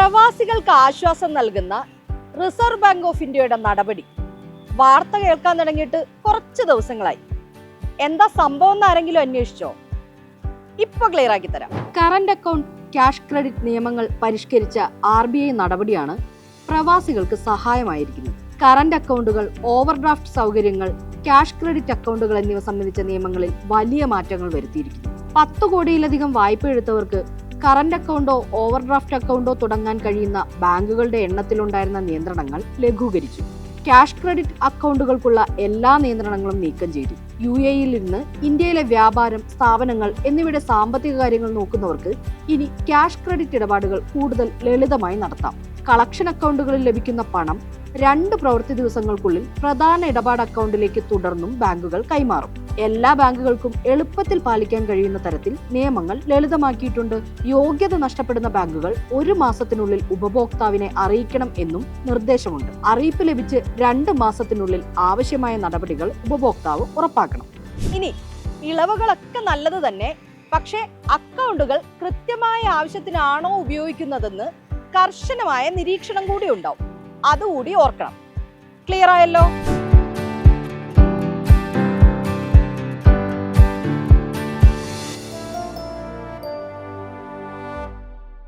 പ്രവാസികൾക്ക് ആശ്വാസം നൽകുന്ന റിസർവ് ബാങ്ക് ഓഫ് ഇന്ത്യയുടെ നടപടി വാർത്ത കേൾക്കാൻ തുടങ്ങിയിട്ട് കുറച്ച് ദിവസങ്ങളായി. എന്താ സംഭവം എന്ന് ആരെങ്കിലും അന്വേഷിച്ചോ? ഇപ്പൊ ക്ലിയർ ആക്കി തരാം. കറന്റ് അക്കൗണ്ട് ക്യാഷ് ക്രെഡിറ്റ് നിയമങ്ങൾ പരിഷ്കരിച്ച RBI നടപടിയാണ് പ്രവാസികൾക്ക് സഹായമായിരിക്കുന്നത്. കറന്റ് അക്കൗണ്ടുകൾ, ഓവർഡ്രാഫ്റ്റ് സൗകര്യങ്ങൾ, ക്യാഷ് ക്രെഡിറ്റ് അക്കൗണ്ടുകൾ എന്നിവ സംബന്ധിച്ച നിയമങ്ങളിൽ വലിയ മാറ്റങ്ങൾ വരുത്തിയിരിക്കുന്നു. 10 കോടിയിലധികം വായ്പ എടുത്തവർക്ക് കറന്റ് അക്കൗണ്ടോ ഓവർഡ്രാഫ്റ്റ് അക്കൗണ്ടോ തുടങ്ങാൻ കഴിയുന്ന ബാങ്കുകളുടെ എണ്ണത്തിലുണ്ടായിരുന്ന നിയന്ത്രണങ്ങൾ ലഘൂകരിച്ചു. ക്യാഷ് ക്രെഡിറ്റ് അക്കൗണ്ടുകൾക്കുള്ള എല്ലാ നിയന്ത്രണങ്ങളും നീക്കം ചെയ്തു. UAE-യിൽ ഇരുന്ന് ഇന്ത്യയിലെ വ്യാപാരം, സ്ഥാപനങ്ങൾ എന്നിവയുടെ സാമ്പത്തിക കാര്യങ്ങൾ നോക്കുന്നവർക്ക് ഇനി ക്യാഷ് ക്രെഡിറ്റ് ഇടപാടുകൾ കൂടുതൽ ലളിതമായി നടത്താം. കളക്ഷൻ അക്കൗണ്ടുകളിൽ ലഭിക്കുന്ന പണം 2 പ്രവൃത്തി ദിവസങ്ങൾക്കുള്ളിൽ പ്രധാന ഇടപാട് അക്കൗണ്ടിലേക്ക് തുടർന്നും ബാങ്കുകൾ കൈമാറും. എല്ലാ ബാങ്കുകൾക്കും എളുപ്പത്തിൽ പാലിക്കാൻ കഴിയുന്ന തരത്തിൽ നിയമങ്ങൾ ലളിതമാക്കിയിട്ടുണ്ട്. യോഗ്യത നഷ്ടപ്പെടുന്ന ബാങ്കുകൾ 1 മാസത്തിനുള്ളിൽ ഉപഭോക്താവിനെ അറിയിക്കണം എന്നും നിർദ്ദേശമുണ്ട്. അറിയിപ്പ് ലഭിച്ച് 2 മാസത്തിനുള്ളിൽ ആവശ്യമായ നടപടികൾ ഉപഭോക്താവ് ഉറപ്പാക്കണം. ഇനി ഇളവുകളൊക്കെ നല്ലത് തന്നെ, പക്ഷേ അക്കൗണ്ടുകൾ കൃത്യമായ ആവശ്യത്തിനാണോ ഉപയോഗിക്കുന്നതെന്ന് കർശനമായ നിരീക്ഷണം കൂടി ഉണ്ടാവും. അതുകൂടി ഓർക്കണം. ക്ലിയർ ആയല്ലോ?